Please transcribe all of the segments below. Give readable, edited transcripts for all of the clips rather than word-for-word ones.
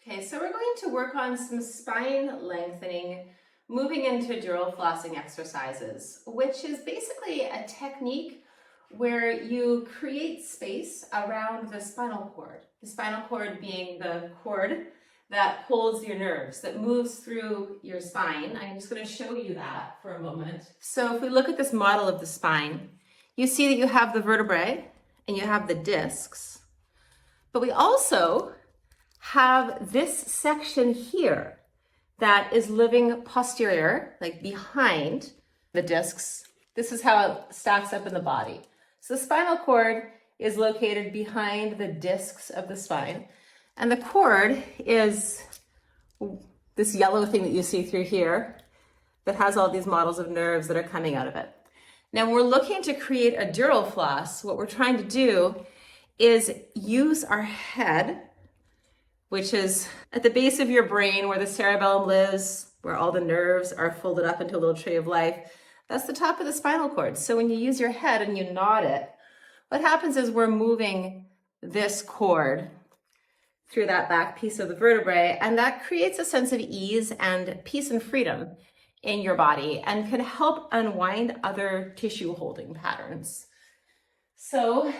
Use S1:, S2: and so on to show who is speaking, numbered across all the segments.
S1: Okay, so we're going to work on some spine lengthening, moving into dural flossing exercises, which is basically a technique where you create space around the spinal cord. The spinal cord being the cord that holds your nerves, that moves through your spine. I'm just going to show you that for a moment. So if we look at this model of the spine, you see that you have the vertebrae and you have the discs, but we also have this section here that is living posterior, like behind the discs. This is how it stacks up in the body. So the spinal cord is located behind the discs of the spine. And the cord is this yellow thing that you see through here that has all these models of nerves that are coming out of it. Now, when we're looking to create a dural floss, what we're trying to do is use our head, which is at the base of your brain where the cerebellum lives, where all the nerves are folded up into a little tree of life. That's the top of the spinal cord. So when you use your head and you nod it, what happens is we're moving this cord through that back piece of the vertebrae, and that creates a sense of ease and peace and freedom in your body and can help unwind other tissue holding patterns. So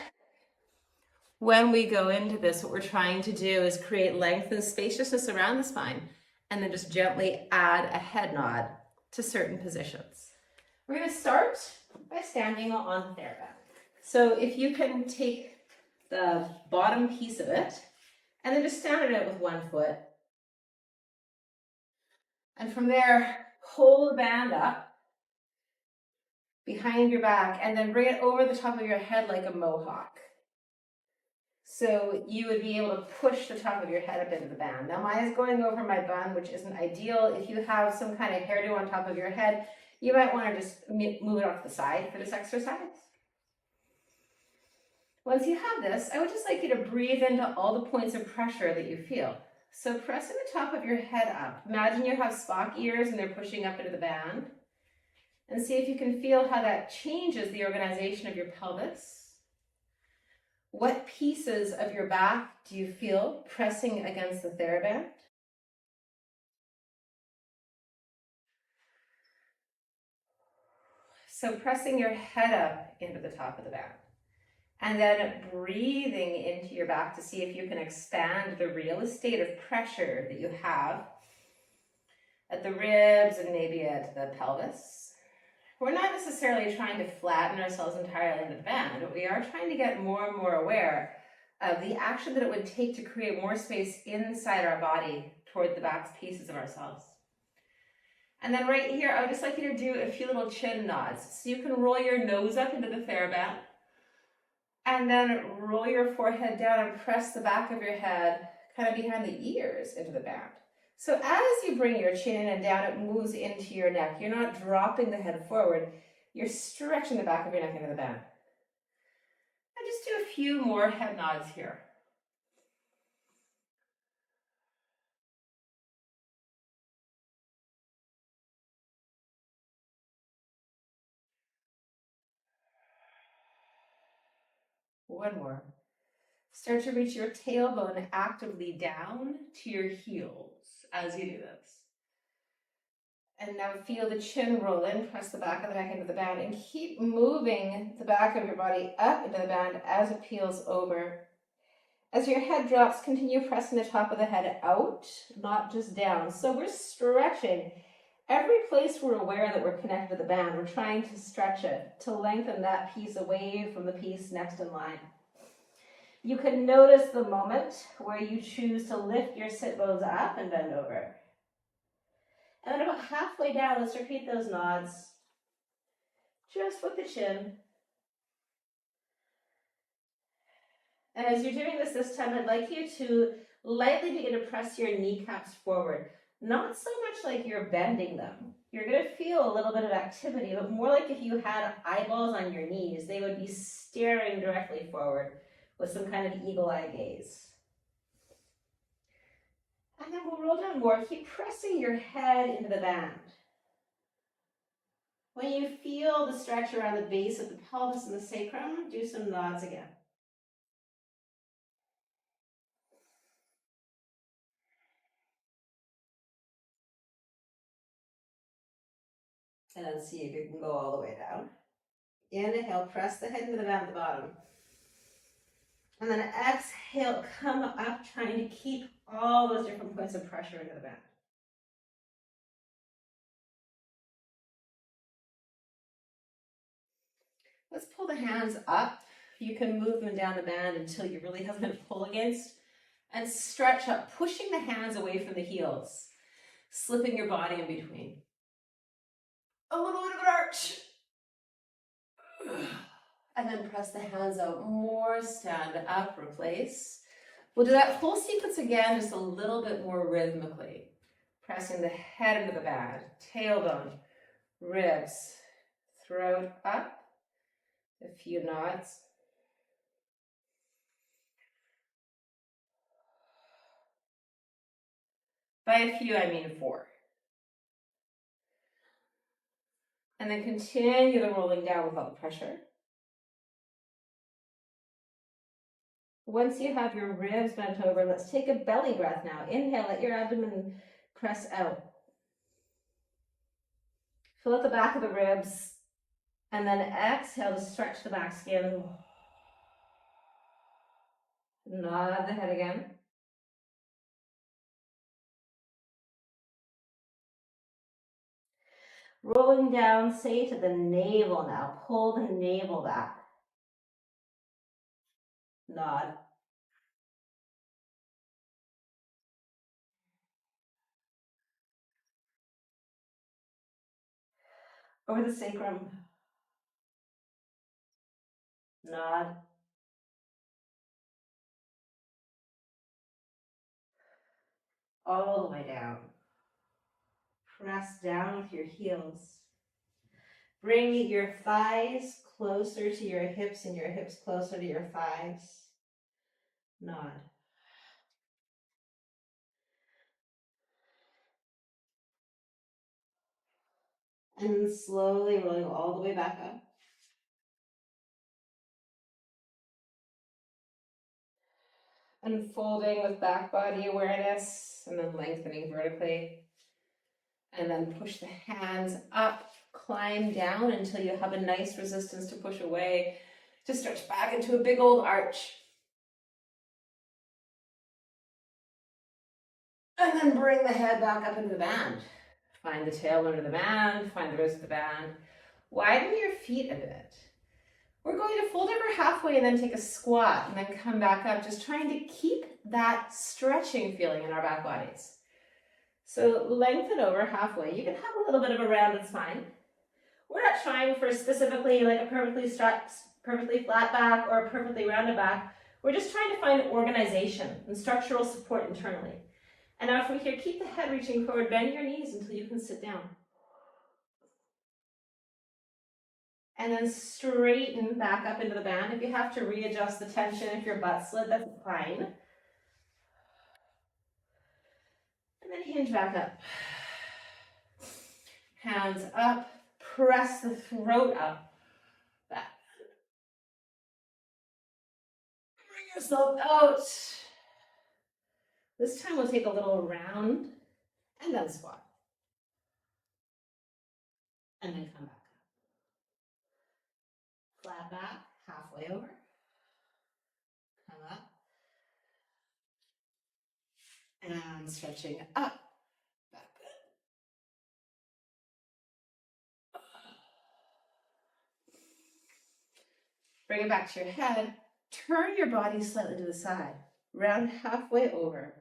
S1: when we go into this, what we're trying to do is create length and spaciousness around the spine, and then just gently add a head nod to certain positions. We're going to start by standing on the theraband. So if you can take the bottom piece of it, and then just stand on it with one foot. And from there, hold the band up behind your back, and then bring it over the top of your head like a mohawk. So you would be able to push the top of your head up into the band. Now mine is going over my bun, which isn't ideal. If you have some kind of hairdo on top of your head, you might want to just move it off the side for this exercise. Once you have this, I would just like you to breathe into all the points of pressure that you feel. So pressing the top of your head up. Imagine you have Spock ears and they're pushing up into the band. And see if you can feel how that changes the organization of your pelvis. What pieces of your back do you feel pressing against the theraband? So pressing your head up into the top of the band. And then breathing into your back to see if you can expand the real estate of pressure that you have at the ribs and maybe at the pelvis. We're not necessarily trying to flatten ourselves entirely into the band, but we are trying to get more and more aware of the action that it would take to create more space inside our body toward the back pieces of ourselves. And then right here, I would just like you to do a few little chin nods. So you can roll your nose up into the theraband, and then roll your forehead down and press the back of your head kind of behind the ears into the band. So as you bring your chin in and down, it moves into your neck. You're not dropping the head forward. You're stretching the back of your neck into the band. And just do a few more head nods here. One more. Start to reach your tailbone actively down to your heels as you do this. And now feel the chin roll in, press the back of the neck into the band, and keep moving the back of your body up into the band as it peels over. As your head drops, continue pressing the top of the head out, not just down. So we're stretching. Every place we're aware that we're connected to the band, we're trying to stretch it to lengthen that piece away from the piece next in line. You can notice the moment where you choose to lift your sit bones up and bend over. And then about halfway down, let's repeat those nods, just with the chin. And as you're doing this time, I'd like you to lightly begin to press your kneecaps forward. Not so much like you're bending them. You're going to feel a little bit of activity, but more like if you had eyeballs on your knees, they would be staring directly forward with some kind of eagle-eye gaze. And then we'll roll down more. Keep pressing your head into the band. When you feel the stretch around the base of the pelvis and the sacrum, do some nods again. And then see if you can go all the way down. Inhale, press the head into the band at the bottom. And then exhale, come up, trying to keep all those different points of pressure into the band. Let's pull the hands up. You can move them down the band until you really have them to pull against. And stretch up, pushing the hands away from the heels. Slipping your body in between. A little bit of an arch. And then press the hands out more, stand up, replace. We'll do that whole sequence again, just a little bit more rhythmically. Pressing the head into the band, tailbone, ribs, throat up, a few nods. By a few, I mean 4. And then continue the rolling down with all the pressure. Once you have your ribs bent over, let's take a belly breath now. Inhale, let your abdomen press out. Fill out the back of the ribs, and then exhale to stretch the back skin. Nod the head again. Rolling down, say to the navel now. Pull the navel back. Nod. Over the sacrum. Nod. All the way down. Press down with your heels. Bring your thighs closer to your hips and your hips closer to your thighs. Nod. And slowly rolling all the way back up. Unfolding with back body awareness and then lengthening vertically. And then push the hands up, climb down until you have a nice resistance to push away, to stretch back into a big old arch. And then bring the head back up into the band. Find the tailbone of the band, find the rest of the band. Widen your feet a bit. We're going to fold over halfway and then take a squat and then come back up, just trying to keep that stretching feeling in our back bodies. So lengthen over halfway. You can have a little bit of a rounded spine. We're not trying for specifically like a perfectly flat back or a perfectly rounded back. We're just trying to find organization and structural support internally. And now from here, keep the head reaching forward, bend your knees until you can sit down. And then straighten back up into the band. If you have to readjust the tension, if your butt slid, that's fine. And then hinge back up. Hands up, press the throat up, back. Bring yourself out. This time we'll take a little round and then squat. And then come back up. Flat back, halfway over. Come up. And stretching up. Back up. Bring it back to your head. Turn your body slightly to the side. Round halfway over.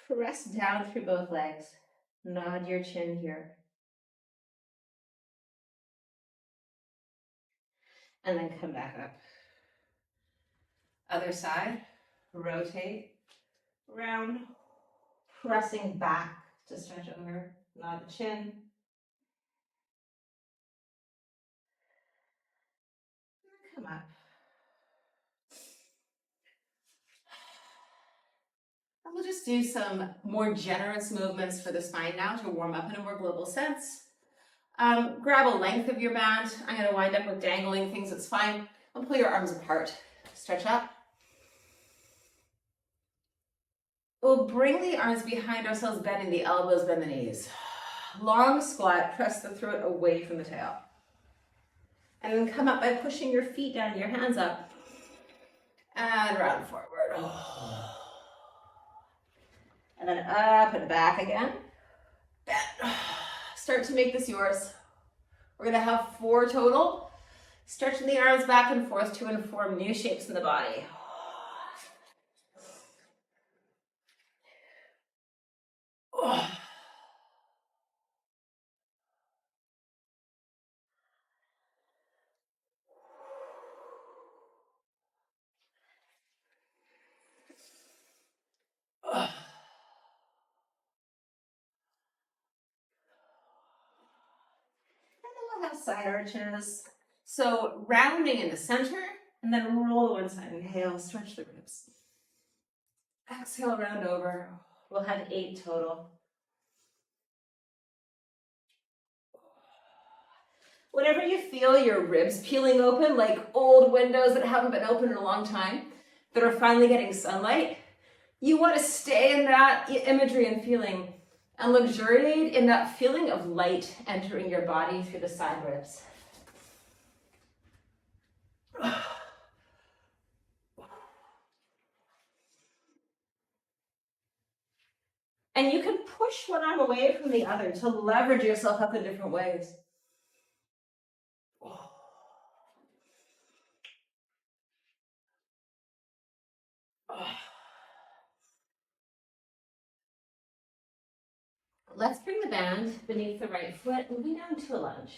S1: Press down through both legs. Nod your chin here. And then come back up. Other side. Rotate. Round. Pressing back to stretch over. Nod the chin. And come up. And we'll just do some more generous movements for the spine now to warm up in a more global sense. Grab a length of your band. I'm going to wind up with dangling things. It's fine. I'll pull your arms apart. Stretch up. We'll bring the arms behind ourselves, bending the elbows, bend the knees. Long squat, press the throat away from the tail. And then come up by pushing your feet down, your hands up. And round forward. And then up and back again. Start to make this yours. We're gonna have 4 total. Stretching the arms back and forth to inform new shapes in the body. We'll have side arches. So rounding in the center, and then roll to one side. Inhale, stretch the ribs. Exhale, round over. We'll have 8 total. Whenever you feel your ribs peeling open, like old windows that haven't been open in a long time, that are finally getting sunlight, you want to stay in that imagery and feeling and luxuriate in that feeling of light entering your body through the side ribs. And you can push one arm away from the other to leverage yourself up in different ways. Let's bring the band beneath the right foot, moving down to a lunge.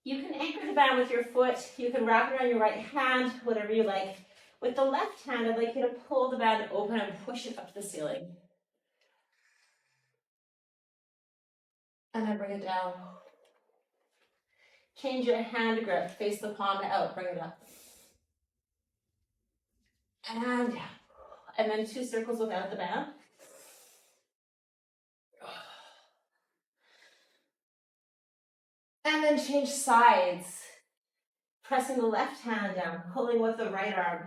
S1: You can anchor the band with your foot. You can wrap it around your right hand, whatever you like. With the left hand, I'd like you to pull the band open and push it up to the ceiling. And then bring it down. Change your hand grip, face the palm out, bring it up. And down. And then 2 circles without the band. And then change sides. Pressing the left hand down, pulling with the right arm,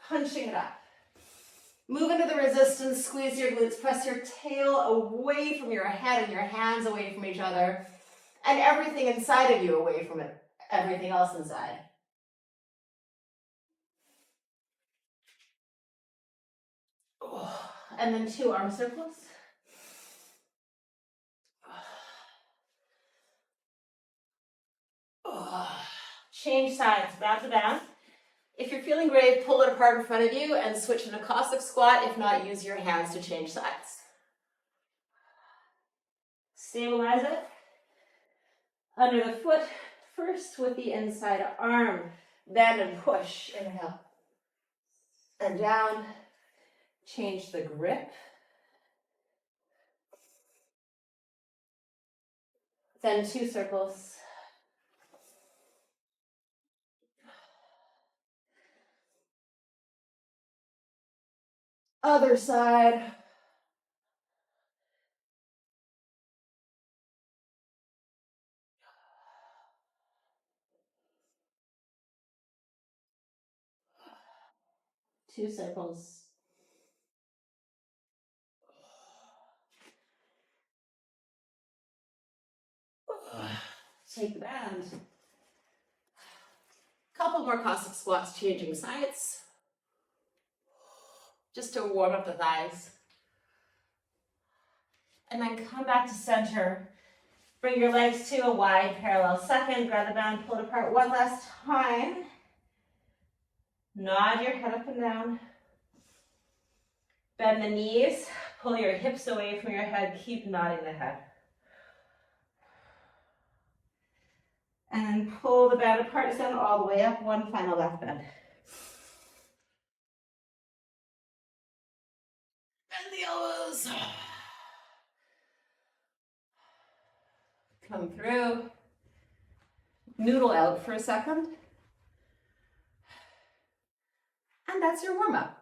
S1: punching it up. Move into the resistance, squeeze your glutes, press your tail away from your head and your hands away from each other, and everything inside of you away from it, everything else inside. And then 2 arm circles. Change sides, grab the band. If you're feeling brave, pull it apart in front of you and switch in a Cossack squat. If not, use your hands to change sides. Stabilize it. Under the foot, first with the inside arm. Bend and push, inhale. And down. Change the grip. Then 2 circles. Other side. Two circles. Take the band. Couple more Cossack squats, changing sides. Just to warm up the thighs. And then come back to center. Bring your legs to a wide parallel second. Grab the band, pull it apart one last time. Nod your head up and down. Bend the knees. Pull your hips away from your head. Keep nodding the head. And then pull the band apart, stand all the way up. One final left bend. Bend the elbows. Come through. Noodle out for a second. And that's your warm-up.